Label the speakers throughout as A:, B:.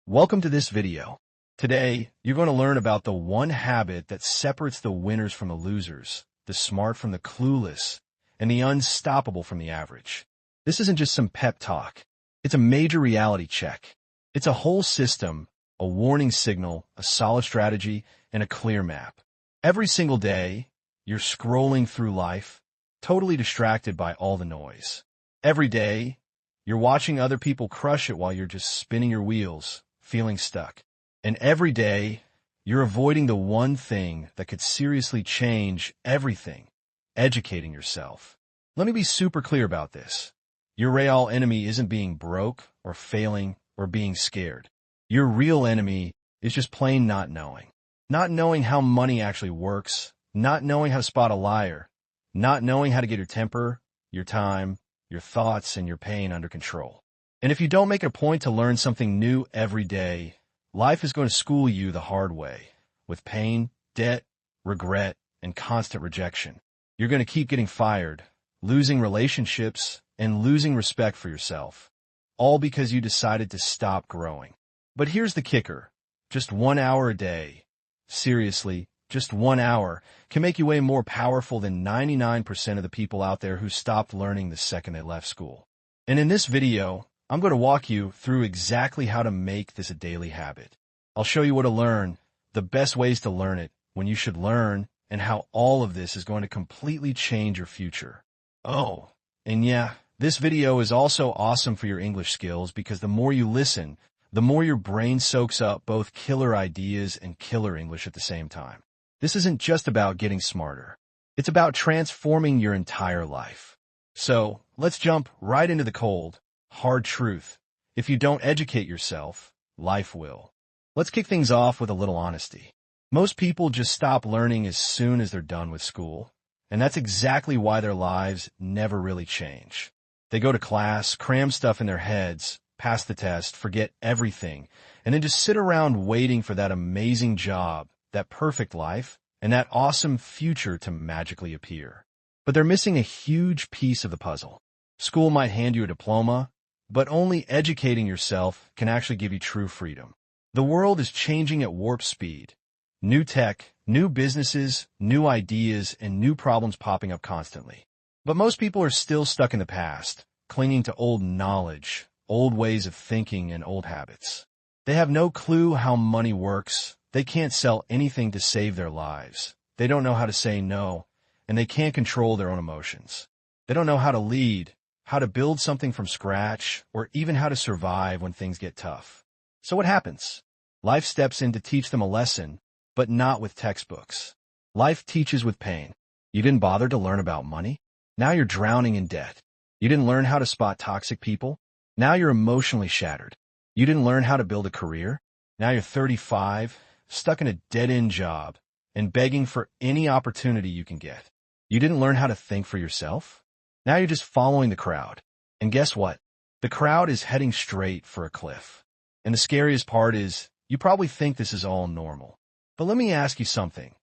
A: Welcome to this video. Today, you're going to learn about the one habit that separates the winners from the losers, the smart from the clueless, and the unstoppable from the average. This isn't just some pep talk. It's a major reality check. It's a whole system, a warning signal, a solid strategy, and a clear map. Every single day, you're scrolling through life, totally distracted by all the noise. Every day, you're watching other people crush it while you're just spinning your wheels, feeling stuck. And every day, you're avoiding the one thing that could seriously change everything: educating yourself. Let me be super clear about this. Your real enemy isn't being broke or failing or being scared. Your real enemy is just plain not knowing. Not knowing how money actually works, not knowing how to spot a liar, not knowing how to get your temper, your time, your thoughts, and your pain under control. And if you don't make it a point to learn something new every day, life is going to school you the hard way, with pain, debt, regret, and constant rejection. You're going to keep getting fired, losing relationships, and losing respect for yourself, all because you decided to stop growing. But here's the kicker. Just 1 hour a day, seriously, just 1 hour, can make you way more powerful than 99% of the people out there who stopped learning the second they left school. And in this video, I'm going to walk you through exactly how to make this a daily habit. I'll show you what to learn, the best ways to learn it, when you should learn, and how all of this is going to completely change your future. Oh, and yeah, this video is also awesome for your English skills because the more you listen, the more your brain soaks up both killer ideas and killer English at the same time. This isn't just about getting smarter. It's about transforming your entire life. So, let's jump right into the cold, hard truth. If you don't educate yourself, life will. Let's kick things off with a little honesty. Most people just stop learning as soon as they're done with school, and that's exactly why their lives never really change. They go to class, cram stuff in their heads, pass the test, forget everything, and then just sit around waiting for that amazing job, that perfect life, and that awesome future to magically appear. But they're missing a huge piece of the puzzle. School might hand you a diploma, but only educating yourself can actually give you true freedom. The world is changing at warp speed. New tech, new businesses, new ideas, and new problems popping up constantly. But most people are still stuck in the past, clinging to old knowledge, old ways of thinking, and old habits. They have no clue how money works. They can't sell anything to save their lives. They don't know how to say no, and they can't control their own emotions. They don't know how to lead, how to build something from scratch, or even how to survive when things get tough. So what happens? Life steps in to teach them a lesson, but not with textbooks. Life teaches with pain. You didn't bother to learn about money? Now you're drowning in debt. You didn't learn how to spot toxic people? Now you're emotionally shattered. You didn't learn how to build a career? Now you're 35, stuck in a dead-end job, and begging for any opportunity you can get. You didn't learn how to think for yourself? Now you're just following the crowd. And guess what? The crowd is heading straight for a cliff. And the scariest part is, you probably think this is all normal. But let me ask you something.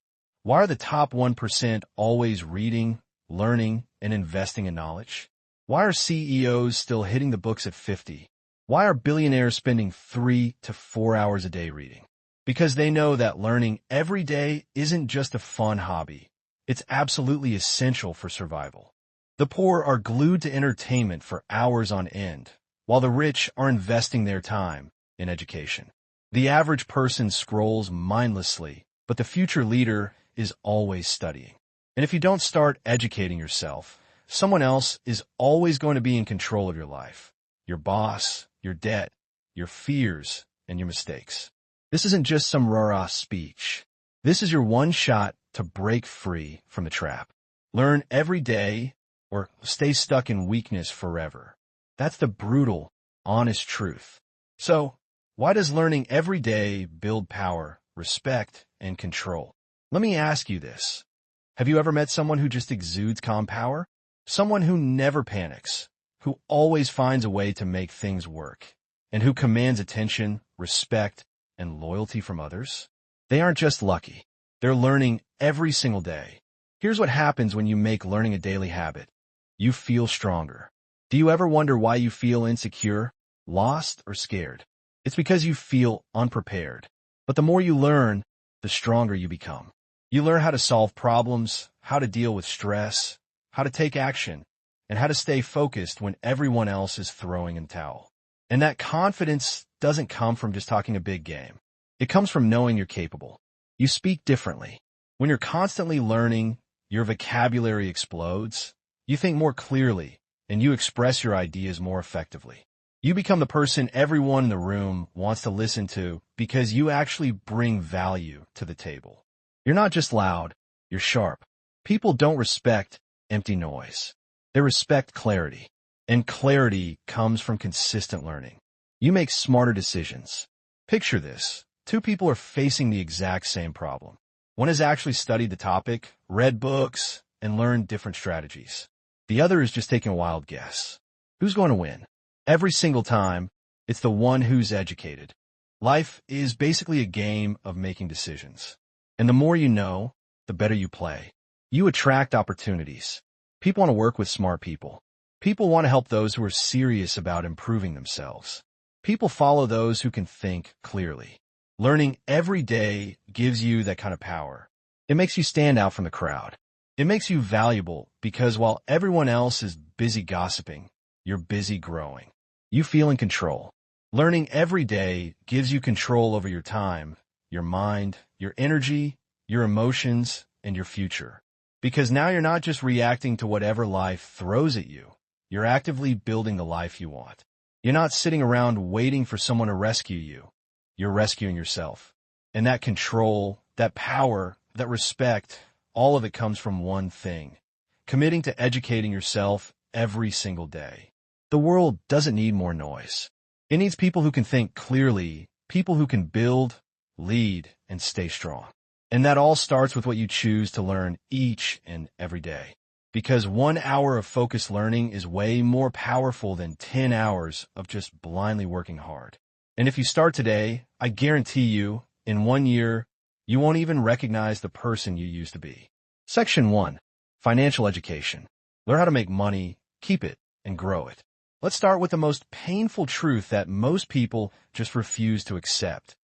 A: Why are the top 1% always reading, learning, and investing in knowledge? Why are CEOs still hitting the books at 50? Why are billionaires spending 3 to 4 hours a day reading? Because they know that learning every day isn't just a fun hobby. It's absolutely essential for survival. The poor are glued to entertainment for hours on end, while the rich are investing their time in education. The average person scrolls mindlessly, but the future leader is always studying. And if you don't start educating yourself, someone else is always going to be in control of your life, your boss, your debt, your fears, and your mistakes. This isn't just some rah-rah speech. This is your one shot to break free from the trap. Learn every day or stay stuck in weakness forever. That's the brutal, honest truth. So, why does learning every day build power, respect, and control? Let me ask you this. Have you ever met someone who just exudes calm power? Someone who never panics, who always finds a way to make things work, and who commands attention, respect, and loyalty from others? They aren't just lucky. They're learning every single day. Here's what happens when you make learning a daily habit. You feel stronger. Do you ever wonder why you feel insecure, lost, or scared? It's because you feel unprepared. But the more you learn, the stronger you become. You learn how to solve problems, how to deal with stress, how to take action, and how to stay focused when everyone else is throwing in the towel. And that confidence doesn't come from just talking a big game. It comes from knowing you're capable. You speak differently. When you're constantly learning, your vocabulary explodes, you think more clearly, and you express your ideas more effectively. You become the person everyone in the room wants to listen to because you actually bring value to the table. You're not just loud, you're sharp. People don't respect empty noise. They respect clarity. And clarity comes from consistent learning. You make smarter decisions. Picture this. Two people are facing the exact same problem. One has actually studied the topic, read books, and learned different strategies. The other is just taking a wild guess. Who's going to win? Every single time, it's the one who's educated. Life is basically a game of making decisions. And the more you know, the better you play. You attract opportunities. People want to work with smart people. People want to help those who are serious about improving themselves. People follow those who can think clearly. Learning every day gives you that kind of power. It makes you stand out from the crowd. It makes you valuable because while everyone else is busy gossiping, you're busy growing. You feel in control. Learning every day gives you control over your time, your mind, your energy, your emotions, and your future. Because now you're not just reacting to whatever life throws at you. You're actively building the life you want. You're not sitting around waiting for someone to rescue you. You're rescuing yourself. And that control, that power, that respect, all of it comes from one thing: committing to educating yourself every single day. The world doesn't need more noise. It needs people who can think clearly, people who can build, lead, and stay strong. And that all starts with what you choose to learn each and every day. Because 1 hour of focused learning is way more powerful than 10 hours of just blindly working hard. And if you start today, I guarantee you, in 1 year, you won't even recognize the person you used to be. Section 1. Financial education. Learn how to make money, keep it, and grow it. Let's start with the most painful truth that most people just refuse to accept.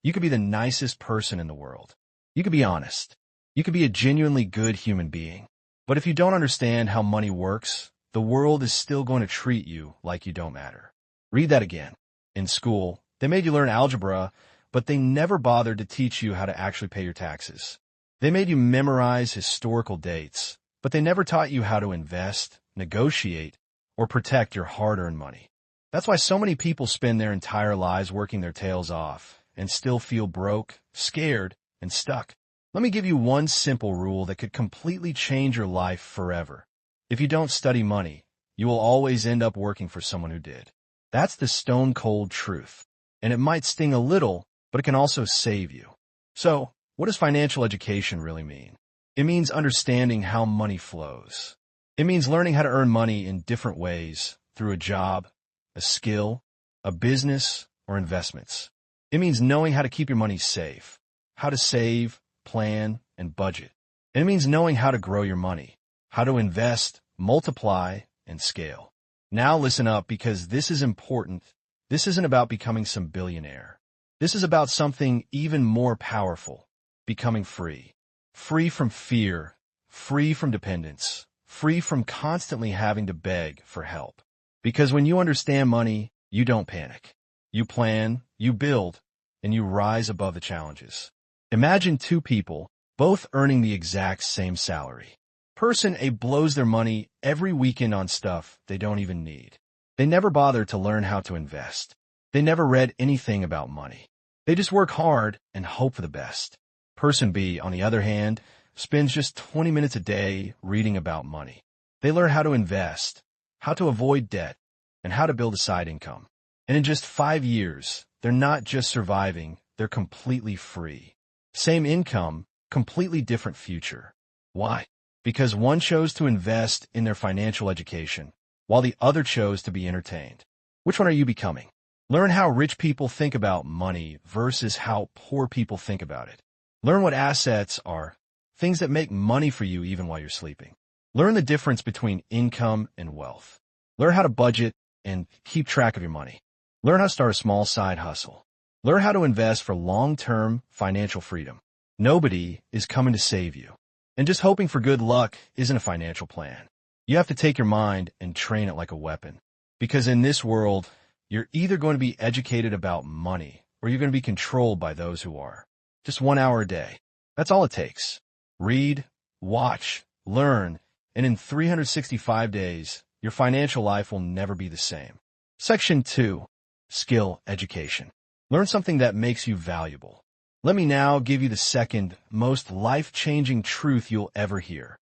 A: You could be the nicest person in the world. You could be honest. You could be a genuinely good human being. But if you don't understand how money works, the world is still going to treat you like you don't matter. Read that again. In school, they made you learn algebra, but they never bothered to teach you how to actually pay your taxes. They made you memorize historical dates, but they never taught you how to invest, negotiate, or protect your hard-earned money. That's why so many people spend their entire lives working their tails off and still feel broke, scared, and stuck. Let me give you one simple rule that could completely change your life forever. If you don't study money, you will always end up working for someone who did. That's the stone-cold truth. And it might sting a little, but it can also save you. So, what does financial education really mean? It means understanding how money flows. It means learning how to earn money in different ways, through a job, a skill, a business, or investments. It means knowing how to keep your money safe, how to save, plan, and budget. And it means knowing how to grow your money, how to invest, multiply, and scale. Now listen up, because this is important. This isn't about becoming some billionaire. This is about something even more powerful: becoming free. Free from fear, free from dependence, free from constantly having to beg for help. Because when you understand money, you don't panic. You plan, you build, and you rise above the challenges. Imagine two people, both earning the exact same salary. Person A blows their money every weekend on stuff they don't even need. They never bother to learn how to invest. They never read anything about money. They just work hard and hope for the best. Person B, on the other hand, spends just 20 minutes a day reading about money. They learn how to invest, how to avoid debt, and how to build a side income. And in just 5 years, they're not just surviving, they're completely free. Same income, completely different future. Why? Because one chose to invest in their financial education, while the other chose to be entertained. Which one are you becoming? Learn how rich people think about money versus how poor people think about it. Learn what assets are, things that make money for you even while you're sleeping. Learn the difference between income and wealth. Learn how to budget and keep track of your money. Learn how to start a small side hustle. Learn how to invest for long-term financial freedom. Nobody is coming to save you. And just hoping for good luck isn't a financial plan. You have to take your mind and train it like a weapon. Because in this world, you're either going to be educated about money or you're going to be controlled by those who are. Just 1 hour a day. That's all it takes. Read, watch, learn, and in 365 days, your financial life will never be the same. Section 2. Skill education. Learn something that makes you valuable. Let me now give you the second most life-changing truth you'll ever hear.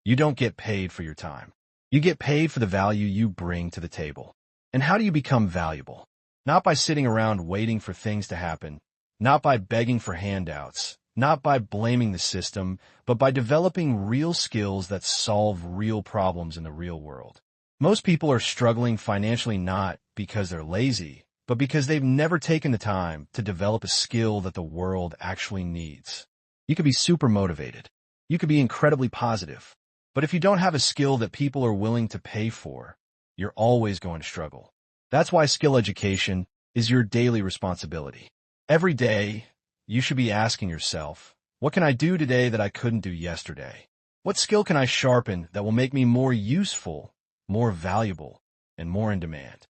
A: You don't get paid for your time. You get paid for the value you bring to the table. And how do you become valuable? Not by sitting around waiting for things to happen, not by begging for handouts, not by blaming the system, but by developing real skills that solve real problems in the real world. Most people are struggling financially not because they're lazy, but because they've never taken the time to develop a skill that the world actually needs. You could be super motivated. You could be incredibly positive. But if you don't have a skill that people are willing to pay for, you're always going to struggle. That's why skill education is your daily responsibility. Every day, you should be asking yourself, what can I do today that I couldn't do yesterday? What skill can I sharpen that will make me more useful, more valuable, and more in demand?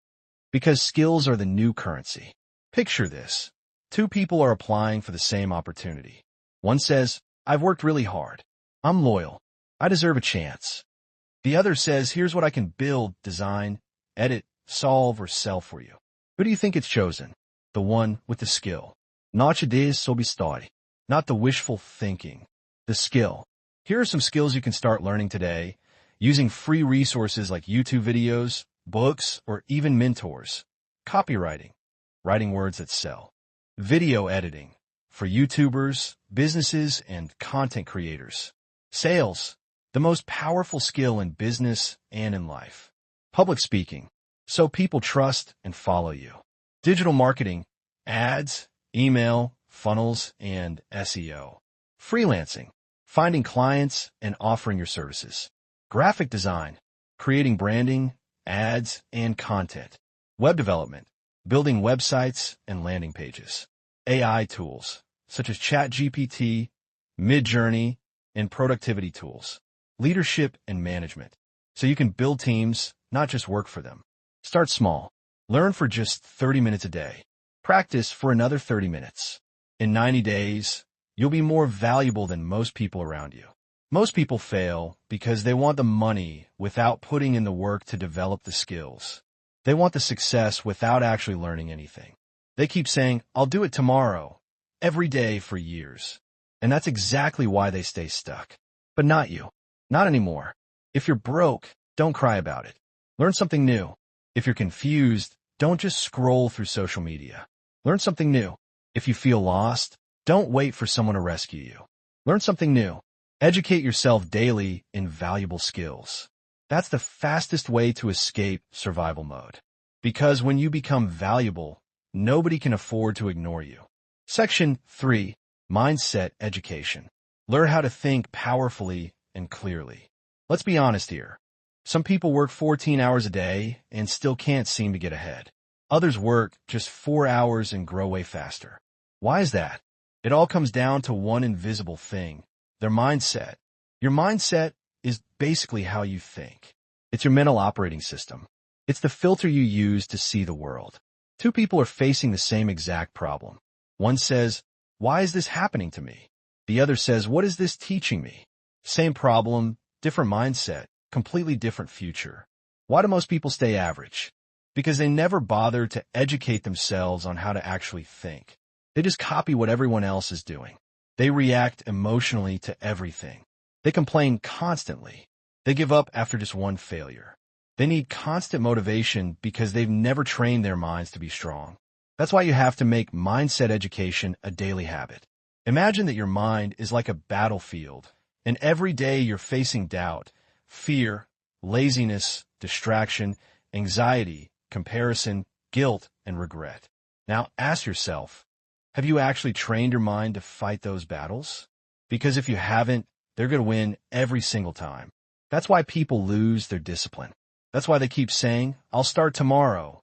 A: Because skills are the new currency. Picture this. 2 people are applying for the same opportunity. One says, I've worked really hard. I'm loyal. I deserve a chance. The other says, here's what I can build, design, edit, solve, or sell for you. Who do you think it's chosen? The one with the skill. Not ideas sob story. Not the wishful thinking. The skill. Here are some skills you can start learning today using free resources like YouTube videos, books, or even mentors. Copywriting, writing words that sell. Video editing, for YouTubers, businesses, and content creators. Sales, the most powerful skill in business and in life. Public speaking, so people trust and follow you. Digital marketing, ads, email, funnels, and SEO. Freelancing, finding clients and offering your services. Graphic design, creating branding, ads, and content. Web development, building websites and landing pages. AI tools, such as ChatGPT, Midjourney, and productivity tools. Leadership and management, so you can build teams, not just work for them. Start small. Learn for just 30 minutes a day. Practice for another 30 minutes. In 90 days, you'll be more valuable than most people around you. Most people fail because they want the money without putting in the work to develop the skills. They want the success without actually learning anything. They keep saying, I'll do it tomorrow, every day for years. And that's exactly why they stay stuck. But not you. Not anymore. If you're broke, don't cry about it. Learn something new. If you're confused, don't just scroll through social media. Learn something new. If you feel lost, don't wait for someone to rescue you. Learn something new. Educate yourself daily in valuable skills. That's the fastest way to escape survival mode. Because when you become valuable, nobody can afford to ignore you. Section 3. Mindset education. Learn how to think powerfully and clearly. Let's be honest here. Some people work 14 hours a day and still can't seem to get ahead. Others work just 4 hours and grow way faster. Why is that? It all comes down to one invisible thing. Their mindset. Your mindset is basically how you think. It's your mental operating system. It's the filter you use to see the world. 2 people are facing the same exact problem. One says, why is this happening to me? The other says, what is this teaching me? Same problem, different mindset, completely different future. Why do most people stay average? Because they never bother to educate themselves on how to actually think. They just copy what everyone else is doing. They react emotionally to everything. They complain constantly. They give up after just one failure. They need constant motivation because they've never trained their minds to be strong. That's why you have to make mindset education a daily habit. Imagine that your mind is like a battlefield, and every day you're facing doubt, fear, laziness, distraction, anxiety, comparison, guilt, and regret. Now ask yourself, have you actually trained your mind to fight those battles? Because if you haven't, they're going to win every single time. That's why people lose their discipline. That's why they keep saying, I'll start tomorrow.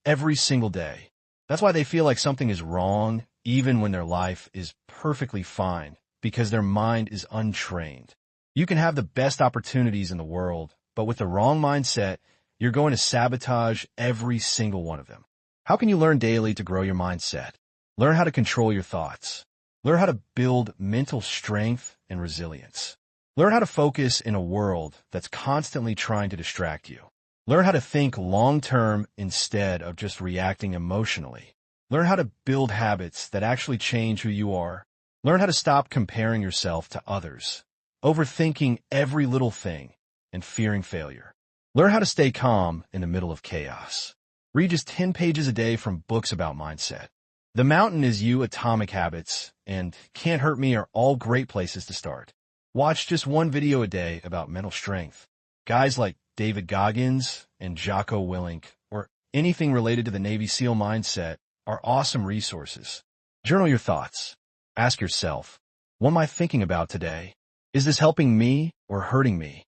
A: every single day. That's why they feel like something is wrong even when their life is perfectly fine, because their mind is untrained. You can have the best opportunities in the world, but with the wrong mindset, you're going to sabotage every single one of them. How can you learn daily to grow your mindset? Learn how to control your thoughts. Learn how to build mental strength and resilience. Learn how to focus in a world that's constantly trying to distract you. Learn how to think long-term instead of just reacting emotionally. Learn how to build habits that actually change who you are. Learn how to stop comparing yourself to others, overthinking every little thing, and fearing failure. Learn how to stay calm in the middle of chaos. Read just 10 pages a day from books about mindset. The Mountain Is You, Atomic Habits, and Can't Hurt Me are all great places to start. Watch just one video a day about mental strength. Guys like David Goggins and Jocko Willink, or anything related to the Navy SEAL mindset, are awesome resources. Journal your thoughts. Ask yourself, what am I thinking about today? Is this helping me or hurting me?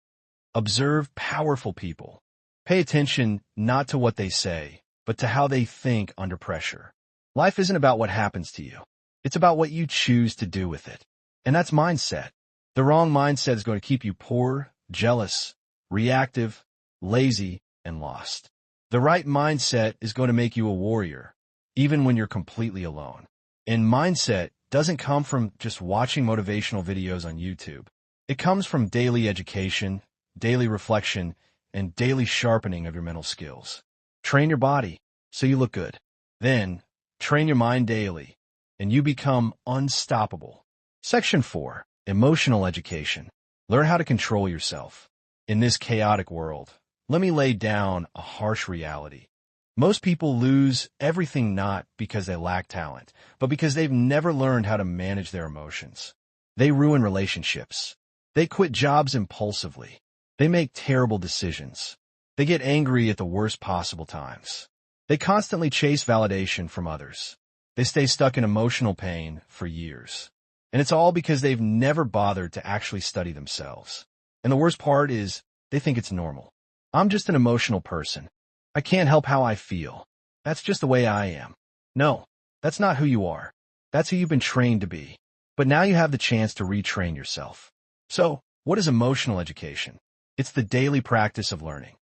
A: Observe powerful people. Pay attention not to what they say, but to how they think under pressure. Life isn't about what happens to you. It's about what you choose to do with it. And that's mindset. The wrong mindset is going to keep you poor, jealous, reactive, lazy, and lost. The right mindset is going to make you a warrior, even when you're completely alone. And mindset doesn't come from just watching motivational videos on YouTube. It comes from daily education, daily reflection, and daily sharpening of your mental skills. Train your body so you look good. Then, train your mind daily, and you become unstoppable. Section 4. Emotional education. Learn how to control yourself. In this chaotic world, let me lay down a harsh reality. Most people lose everything not because they lack talent, but because they've never learned how to manage their emotions. They ruin relationships. They quit jobs impulsively. They make terrible decisions. They get angry at the worst possible times. They constantly chase validation from others. They stay stuck in emotional pain for years. And it's all because they've never bothered to actually study themselves. And the worst part is, they think it's normal. I'm just an emotional person. I can't help how I feel. That's just the way I am. No, that's not who you are. That's who you've been trained to be. But now you have the chance to retrain yourself. So, what is emotional education? It's the daily practice of learning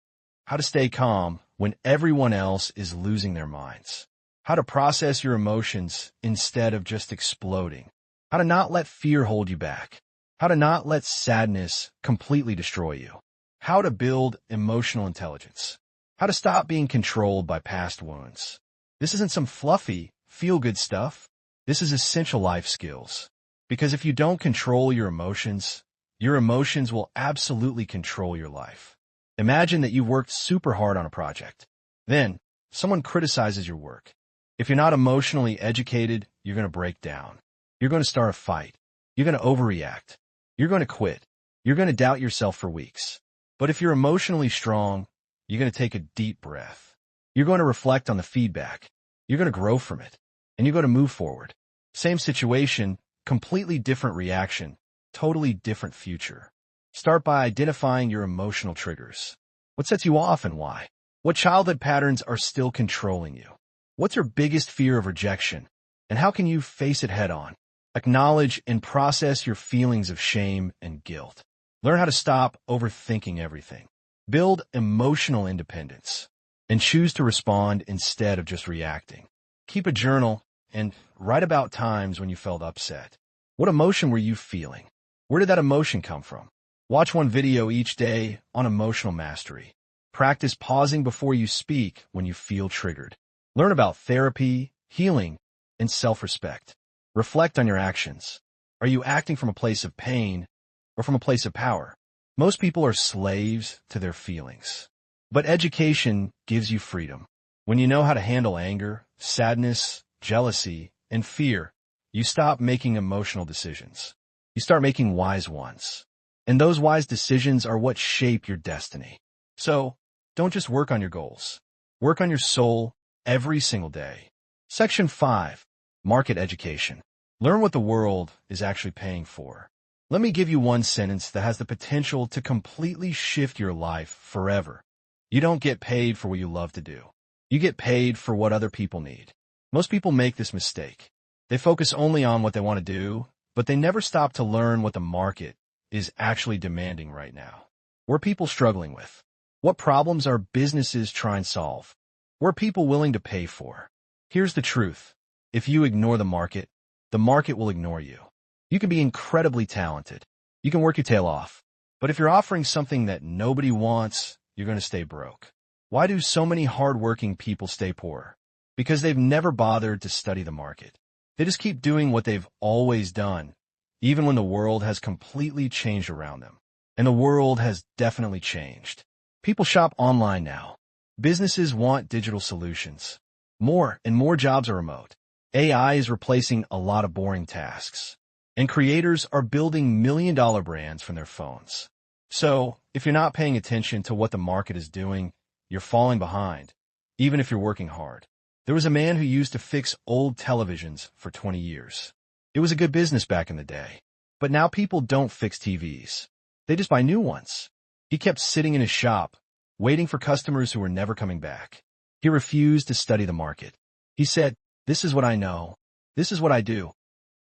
A: how to stay calm when everyone else is losing their minds, how to process your emotions instead of just exploding, how to not let fear hold you back, how to not let sadness completely destroy you, how to build emotional intelligence, how to stop being controlled by past wounds. This isn't some fluffy, feel-good stuff. This is essential life skills. Because if you don't control your emotions will absolutely control your life. Imagine that you've worked super hard on a project. Then, someone criticizes your work. If you're not emotionally educated, you're going to break down. You're going to start a fight. You're going to overreact. You're going to quit. You're going to doubt yourself for weeks. But if you're emotionally strong, you're going to take a deep breath. You're going to reflect on the feedback. You're going to grow from it. And you're going to move forward. Same situation, completely different reaction, totally different future. Start by identifying your emotional triggers. What sets you off and why? What childhood patterns are still controlling you? What's your biggest fear of rejection? And how can you face it head on? Acknowledge and process your feelings of shame and guilt. Learn how to stop overthinking everything. Build emotional independence. And choose to respond instead of just reacting. Keep a journal and write about times when you felt upset. What emotion were you feeling? Where did that emotion come from? Watch one video each day on emotional mastery. Practice pausing before you speak when you feel triggered. Learn about therapy, healing, and self-respect. Reflect on your actions. Are you acting from a place of pain or from a place of power? Most people are slaves to their feelings. But education gives you freedom. When you know how to handle anger, sadness, jealousy, and fear, you stop making emotional decisions. You start making wise ones. And those wise decisions are what shape your destiny. So, don't just work on your goals. Work on your soul every single day. Section 5. Market education. Learn what the world is actually paying for. Let me give you one sentence that has the potential to completely shift your life forever. You don't get paid for what you love to do. You get paid for what other people need. Most people make this mistake. They focus only on what they want to do, but they never stop to learn what the market is actually demanding right now. What are people struggling with? What problems are businesses trying to solve? What are people willing to pay for? Here's the truth. If you ignore the market will ignore you. You can be incredibly talented. You can work your tail off. But if you're offering something that nobody wants, you're going to stay broke. Why do so many hardworking people stay poor? Because they've never bothered to study the market. They just keep doing what they've always done, even when the world has completely changed around them. And the world has definitely changed. People shop online now. Businesses want digital solutions. More and more jobs are remote. AI is replacing a lot of boring tasks. And creators are building million-dollar brands from their phones. So, if you're not paying attention to what the market is doing, you're falling behind, even if you're working hard. There was a man who used to fix old televisions for 20 years. It was a good business back in the day. But now people don't fix TVs. They just buy new ones. He kept sitting in his shop, waiting for customers who were never coming back. He refused to study the market. He said, "This is what I know. This is what I do."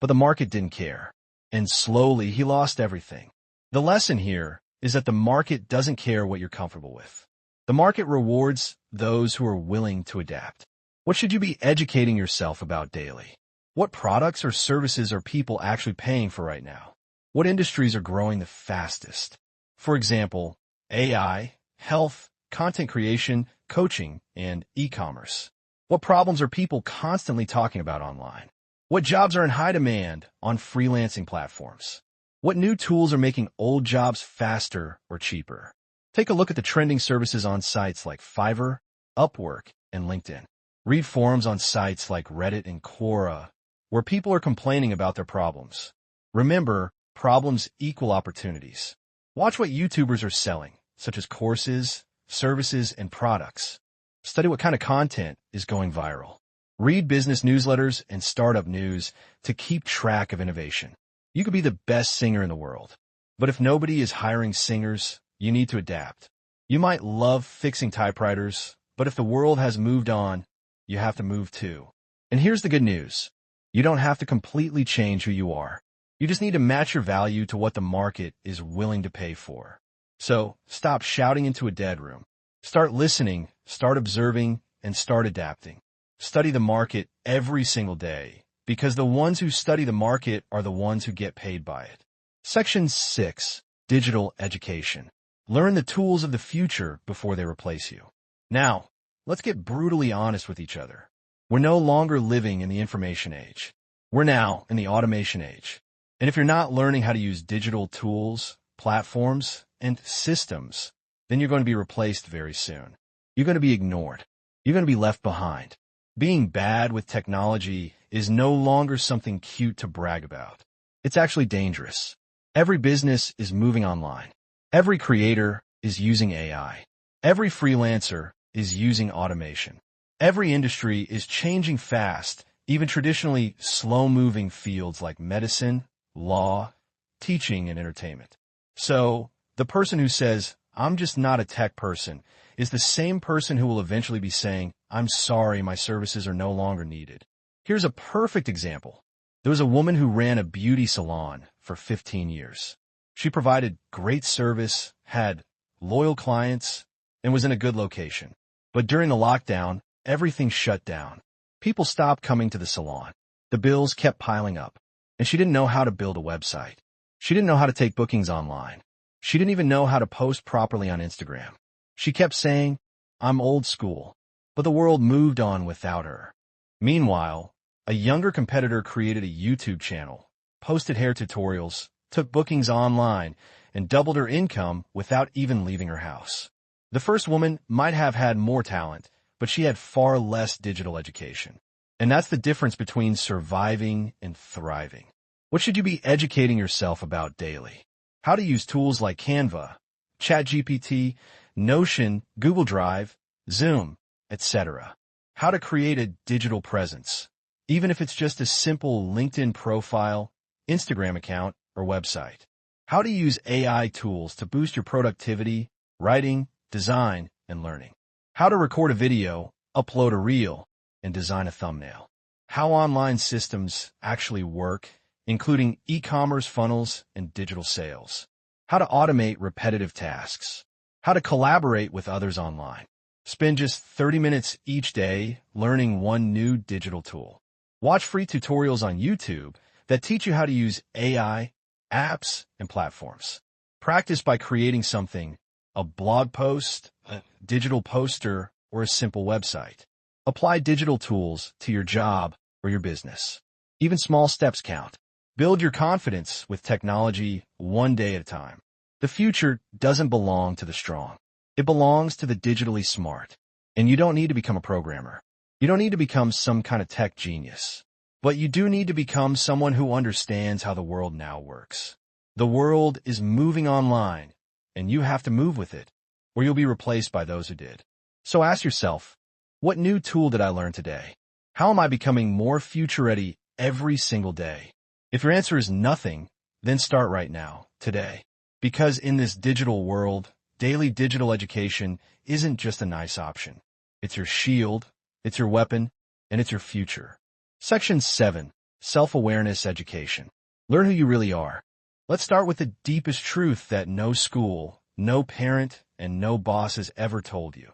A: But the market didn't care. And slowly he lost everything. The lesson here is that the market doesn't care what you're comfortable with. The market rewards those who are willing to adapt. What should you be educating yourself about daily? What products or services are people actually paying for right now? What industries are growing the fastest? For example, AI, health, content creation, coaching, and e-commerce. What problems are people constantly talking about online? What jobs are in high demand on freelancing platforms? What new tools are making old jobs faster or cheaper? Take a look at the trending services on sites like Fiverr, Upwork, and LinkedIn. Read forums on sites like Reddit and Quora, where people are complaining about their problems. Remember, problems equal opportunities. Watch what YouTubers are selling, such as courses, services, and products. Study what kind of content is going viral. Read business newsletters and startup news to keep track of innovation. You could be the best singer in the world, but if nobody is hiring singers, you need to adapt. You might love fixing typewriters, but if the world has moved on, you have to move too. And here's the good news. You don't have to completely change who you are. You just need to match your value to what the market is willing to pay for. So, stop shouting into a dead room. Start listening, start observing, and start adapting. Study the market every single day, because the ones who study the market are the ones who get paid by it. Section 6. Digital Education. Learn the tools of the future before they replace you. Now, let's get brutally honest with each other. We're no longer living in the information age. We're now in the automation age. And if you're not learning how to use digital tools, platforms, and systems, then you're going to be replaced very soon. You're going to be ignored. You're going to be left behind. Being bad with technology is no longer something cute to brag about. It's actually dangerous. Every business is moving online. Every creator is using AI. Every freelancer is using automation. Every industry is changing fast, even traditionally slow-moving fields like medicine, law, teaching, and entertainment. So, the person who says, "I'm just not a tech person," is the same person who will eventually be saying, "I'm sorry, my services are no longer needed." Here's a perfect example. There was a woman who ran a beauty salon for 15 years. She provided great service, had loyal clients, and was in a good location. But during the lockdown, everything shut down. People stopped coming to the salon. The bills kept piling up, and she didn't know how to build a website. She didn't know how to take bookings online. She didn't even know how to post properly on Instagram. She kept saying, "I'm old school," but the world moved on without her. Meanwhile, a younger competitor created a YouTube channel, posted hair tutorials, took bookings online, and doubled her income without even leaving her house. The first woman might have had more talent, but she had far less digital education. And that's the difference between surviving and thriving. What should you be educating yourself about daily? How to use tools like Canva, ChatGPT, Notion, Google Drive, Zoom, etc. How to create a digital presence, even if it's just a simple LinkedIn profile, Instagram account, or website. How to use AI tools to boost your productivity, writing, design, and learning. How to record a video, upload a reel, and design a thumbnail. How online systems actually work, including e-commerce funnels and digital sales. How to automate repetitive tasks. How to collaborate with others online. Spend just 30 minutes each day learning one new digital tool. Watch free tutorials on YouTube that teach you how to use AI, apps, and platforms. Practice by creating something, a blog post, a digital poster, or a simple website. Apply digital tools to your job or your business. Even small steps count. Build your confidence with technology one day at a time. The future doesn't belong to the strong. It belongs to the digitally smart. And you don't need to become a programmer. You don't need to become some kind of tech genius. But you do need to become someone who understands how the world now works. The world is moving online, and you have to move with it, or you'll be replaced by those who did. So ask yourself, what new tool did I learn today? How am I becoming more future-ready every single day? If your answer is nothing, then start right now, today. Because in this digital world, daily digital education isn't just a nice option. It's your shield, it's your weapon, and it's your future. Section 7. Self-awareness education. Learn who you really are. Let's start with the deepest truth that no school, no parent, and no boss has ever told you.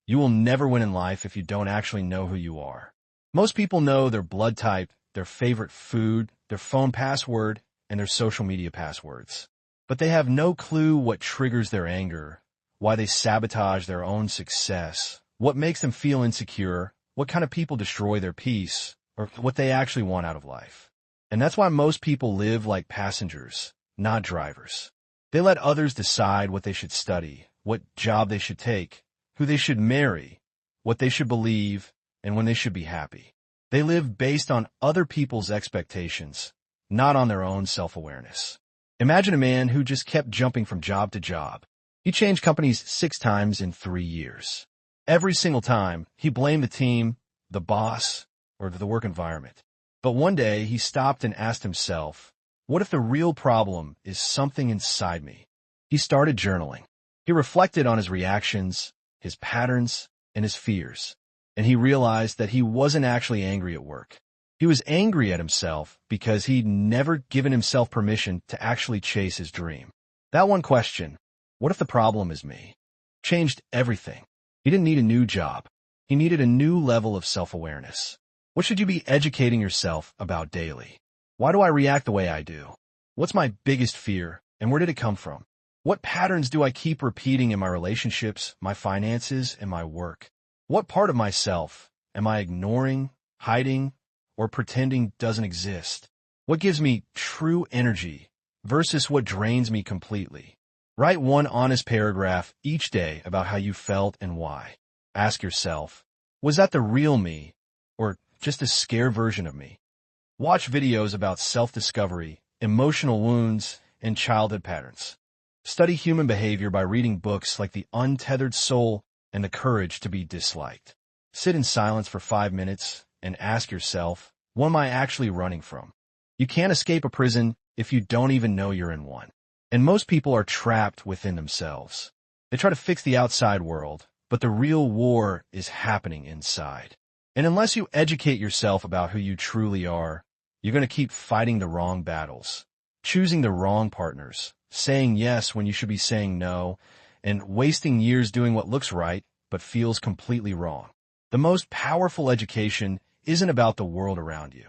A: You will never win in life if you don't actually know who you are. Most people know their blood type, their favorite food, their phone password, and their social media passwords. But they have no clue what triggers their anger, why they sabotage their own success, what makes them feel insecure, what kind of people destroy their peace, or what they actually want out of life. And that's why most people live like passengers, not drivers. They let others decide what they should study, what job they should take, who they should marry, what they should believe, and when they should be happy. They live based on other people's expectations, not on their own self-awareness. Imagine a man who just kept jumping from job to job. He changed companies 6 times in 3 years. Every single time, he blamed the team, the boss, or the work environment. But one day, he stopped and asked himself, what if the real problem is something inside me? He started journaling. He reflected on his reactions, his patterns, and his fears. And he realized that he wasn't actually angry at work. He was angry at himself because he'd never given himself permission to actually chase his dream. That one question, what if the problem is me, changed everything. He didn't need a new job. He needed a new level of self-awareness. What should you be educating yourself about daily? Why do I react the way I do? What's my biggest fear, and where did it come from? What patterns do I keep repeating in my relationships, my finances, and my work? What part of myself am I ignoring, hiding, or pretending doesn't exist? What gives me true energy versus what drains me completely? Write one honest paragraph each day about how you felt and why. Ask yourself, was that the real me or just a scared version of me? Watch videos about self-discovery, emotional wounds, and childhood patterns. Study human behavior by reading books like The Untethered Soul and The Courage to be Disliked. Sit in silence for 5 minutes and ask yourself, what am I actually running from? You can't escape a prison if you don't even know you're in one. And most people are trapped within themselves. They try to fix the outside world, but the real war is happening inside. And unless you educate yourself about who you truly are, you're going to keep fighting the wrong battles, choosing the wrong partners, saying yes when you should be saying no, and wasting years doing what looks right but feels completely wrong. The most powerful education isn't about the world around you.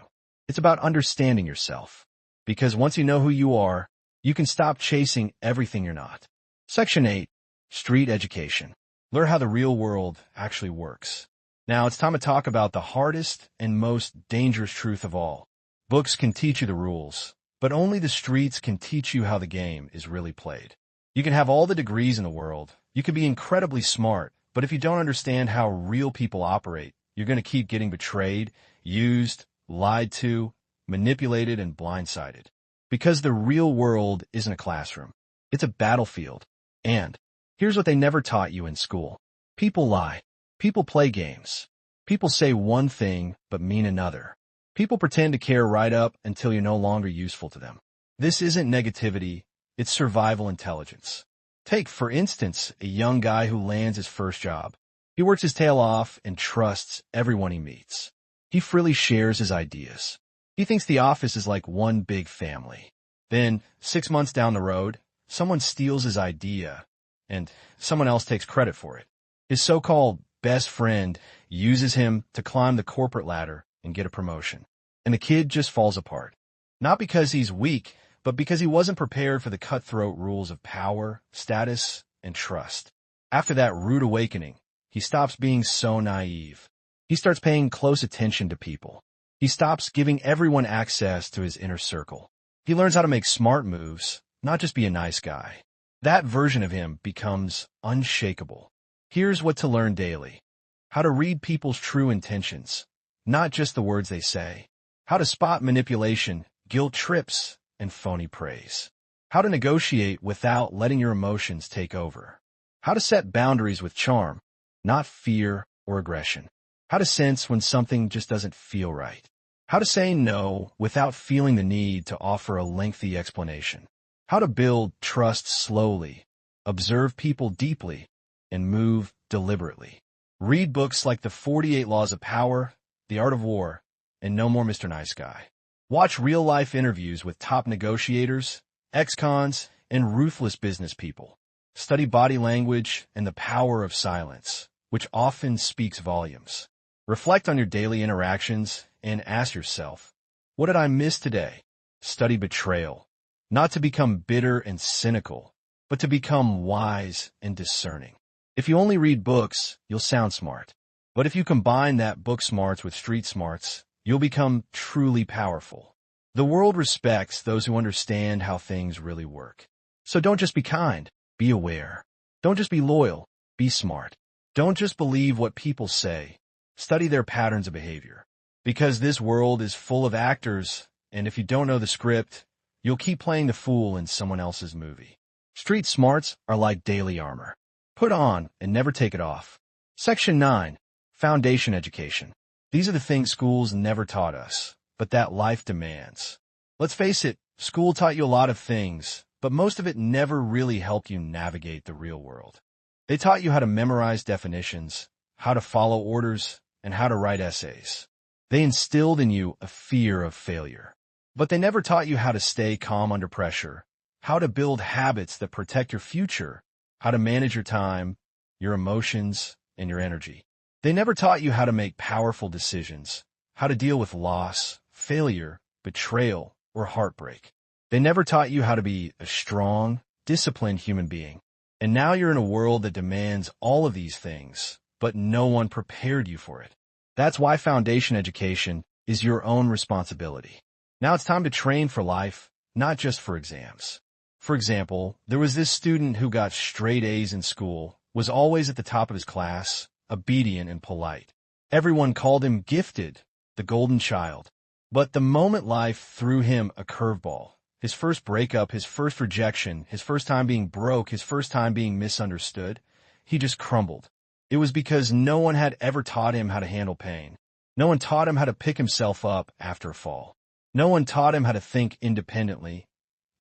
A: It's about understanding yourself. Because once you know who you are, you can stop chasing everything you're not. Section 8. Street education. Learn how the real world actually works. Now it's time to talk about the hardest and most dangerous truth of all. Books can teach you the rules, but only the streets can teach you how the game is really played. You can have all the degrees in the world. You can be incredibly smart, but if you don't understand how real people operate, you're going to keep getting betrayed, used, lied to, manipulated, and blindsided. Because the real world isn't a classroom. It's a battlefield. And here's what they never taught you in school. People lie. People play games. People say one thing but mean another. People pretend to care right up until you're no longer useful to them. This isn't negativity, it's survival intelligence. Take, for instance, a young guy who lands his first job. He works his tail off and trusts everyone he meets. He freely shares his ideas. He thinks the office is like one big family. Then, 6 months down the road, someone steals his idea, and someone else takes credit for it. His so-called best friend uses him to climb the corporate ladder and get a promotion. And the kid just falls apart. Not because he's weak, but because he wasn't prepared for the cutthroat rules of power, status, and trust. After that rude awakening, he stops being so naive. He starts paying close attention to people. He stops giving everyone access to his inner circle. He learns how to make smart moves, not just be a nice guy. That version of him becomes unshakable. Here's what to learn daily. How to read people's true intentions, not just the words they say. How to spot manipulation, guilt trips, and phony praise. How to negotiate without letting your emotions take over. How to set boundaries with charm, not fear or aggression. How to sense when something just doesn't feel right. How to say no without feeling the need to offer a lengthy explanation. How to build trust slowly, observe people deeply, and move deliberately. Read books like The 48 Laws of Power, The Art of War, and No More Mr. Nice Guy. Watch real-life interviews with top negotiators, ex-cons, and ruthless business people. Study body language and the power of silence, which often speaks volumes. Reflect on your daily interactions and ask yourself, what did I miss today? Study betrayal, not to become bitter and cynical, but to become wise and discerning. If you only read books, you'll sound smart. But if you combine that book smarts with street smarts, you'll become truly powerful. The world respects those who understand how things really work. So don't just be kind, be aware. Don't just be loyal, be smart. Don't just believe what people say, study their patterns of behavior. Because this world is full of actors, and if you don't know the script, you'll keep playing the fool in someone else's movie. Street smarts are like daily armor. Put on and never take it off. Section 9. Foundation education. These are the things schools never taught us, but that life demands. Let's face it, school taught you a lot of things, but most of it never really helped you navigate the real world. They taught you how to memorize definitions, how to follow orders, and how to write essays. They instilled in you a fear of failure. But they never taught you how to stay calm under pressure, how to build habits that protect your future, how to manage your time, your emotions, and your energy. They never taught you how to make powerful decisions, how to deal with loss, failure, betrayal, or heartbreak. They never taught you how to be a strong, disciplined human being. And now you're in a world that demands all of these things, but no one prepared you for it. That's why foundation education is your own responsibility. Now it's time to train for life, not just for exams. For example, there was this student who got straight A's in school, was always at the top of his class, obedient and polite. Everyone called him gifted, the golden child. But the moment life threw him a curveball, his first breakup, his first rejection, his first time being broke, his first time being misunderstood, he just crumbled. It was because no one had ever taught him how to handle pain. No one taught him how to pick himself up after a fall. No one taught him how to think independently,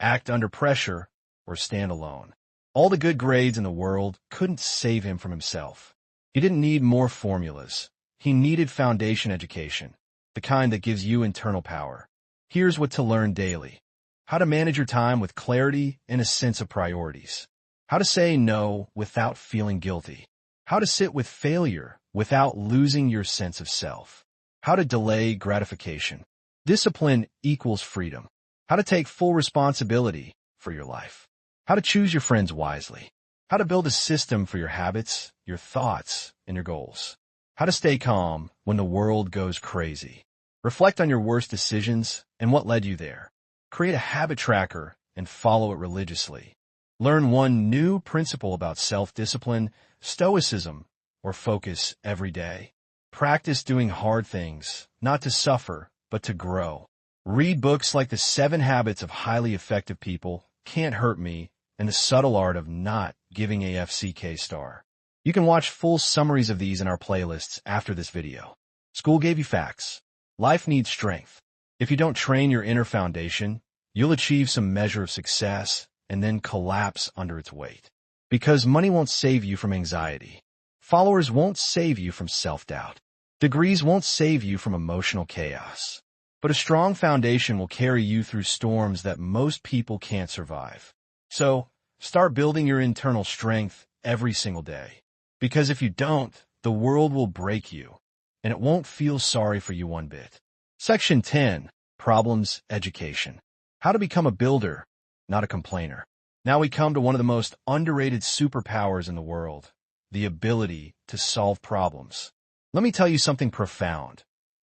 A: act under pressure, or stand alone. All the good grades in the world couldn't save him from himself. He didn't need more formulas. He needed foundation education, the kind that gives you internal power. Here's what to learn daily. How to manage your time with clarity and a sense of priorities. How to say no without feeling guilty. How to sit with failure without losing your sense of self. How to delay gratification. Discipline equals freedom. How to take full responsibility for your life. How to choose your friends wisely. How to build a system for your habits, your thoughts, and your goals. How to stay calm when the world goes crazy. Reflect on your worst decisions and what led you there. Create a habit tracker and follow it religiously. Learn one new principle about self-discipline, stoicism, or focus every day. Practice doing hard things, not to suffer, but to grow. Read books like The 7 Habits of Highly Effective People, Can't Hurt Me, and The Subtle Art of Not Giving a FCK Star. You can watch full summaries of these in our playlists after this video. School gave you facts. Life needs strength. If you don't train your inner foundation, you'll achieve some measure of success and then collapse under its weight. Because money won't save you from anxiety. Followers won't save you from self-doubt. Degrees won't save you from emotional chaos. But a strong foundation will carry you through storms that most people can't survive. So, start building your internal strength every single day. Because if you don't, the world will break you, and it won't feel sorry for you one bit. Section 10. Problems Education. How to become a builder, not a complainer. Now we come to one of the most underrated superpowers in the world, the ability to solve problems. Let me tell you something profound.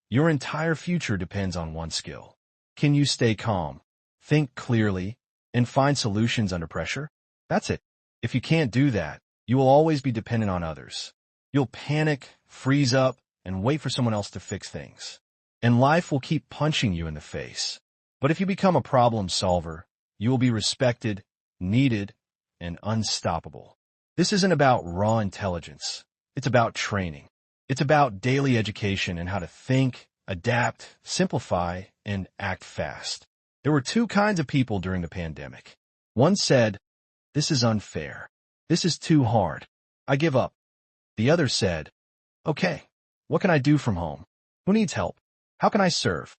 A: Your entire future depends on one skill. Can you stay calm, think clearly, and find solutions under pressure? That's it. If you can't do that, you will always be dependent on others. You'll panic, freeze up, and wait for someone else to fix things. And life will keep punching you in the face. But if you become a problem solver, you will be respected, needed, and unstoppable. This isn't about raw intelligence. It's about training. It's about daily education and how to think, adapt, simplify, and act fast. There were two kinds of people during the pandemic. One said, "This is unfair. This is too hard. I give up." The other said, "Okay, what can I do from home? Who needs help? How can I serve?"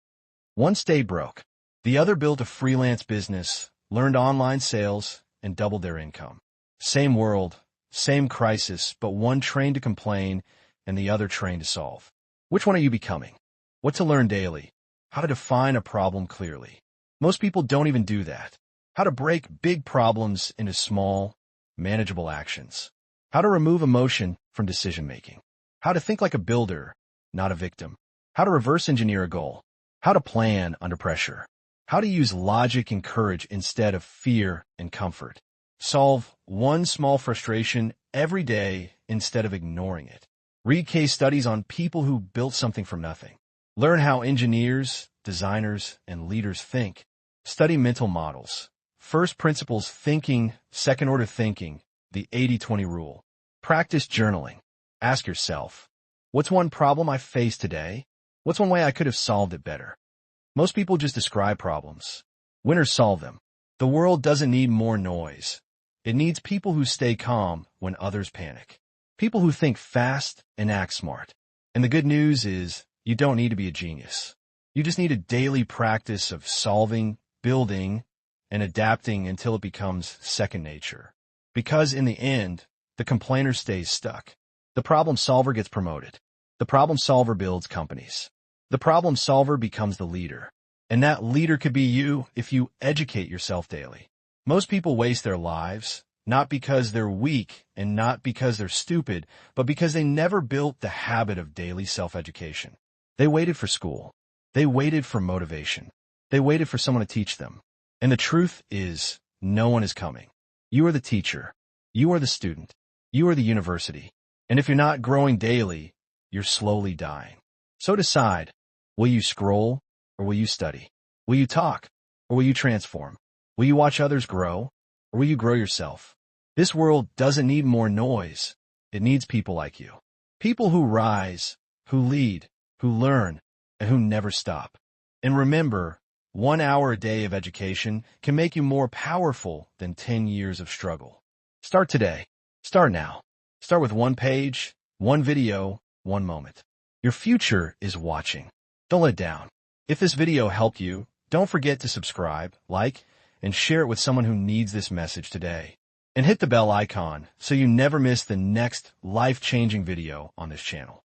A: One stayed broke. The other built a freelance business, learned online sales, and doubled their income. Same world, same crisis, but one trained to complain and the other trained to solve. Which one are you becoming? What to learn daily? How to define a problem clearly. Most people don't even do that. How to break big problems into small, manageable actions. How to remove emotion from decision-making. How to think like a builder, not a victim. How to reverse engineer a goal. How to plan under pressure. How to use logic and courage instead of fear and comfort. Solve one small frustration every day instead of ignoring it. Read case studies on people who built something from nothing. Learn how engineers, designers, and leaders think. Study mental models. First principles thinking, second-order thinking, the 80-20 rule. Practice journaling. Ask yourself, what's one problem I face today? What's one way I could have solved it better? Most people just describe problems. Winners solve them. The world doesn't need more noise. It needs people who stay calm when others panic. People who think fast and act smart. And the good news is, you don't need to be a genius. You just need a daily practice of solving, building, and adapting until it becomes second nature. Because in the end, the complainer stays stuck. The problem solver gets promoted. The problem solver builds companies. The problem solver becomes the leader. And that leader could be you if you educate yourself daily. Most people waste their lives, not because they're weak and not because they're stupid, but because they never built the habit of daily self-education. They waited for school. They waited for motivation. They waited for someone to teach them. And the truth is, no one is coming. You are the teacher. You are the student. You are the university. And if you're not growing daily, you're slowly dying. So decide, will you scroll or will you study? Will you talk or will you transform? Will you watch others grow or will you grow yourself? This world doesn't need more noise. It needs people like you. People who rise, who lead, who learn, and who never stop. And remember, 1 hour a day of education can make you more powerful than 10 years of struggle. Start today. Start now. Start with one page, one video, one moment. Your future is watching. Don't let down. If this video helped you, don't forget to subscribe, like, and share it with someone who needs this message today. And hit the bell icon so you never miss the next life-changing video on this channel.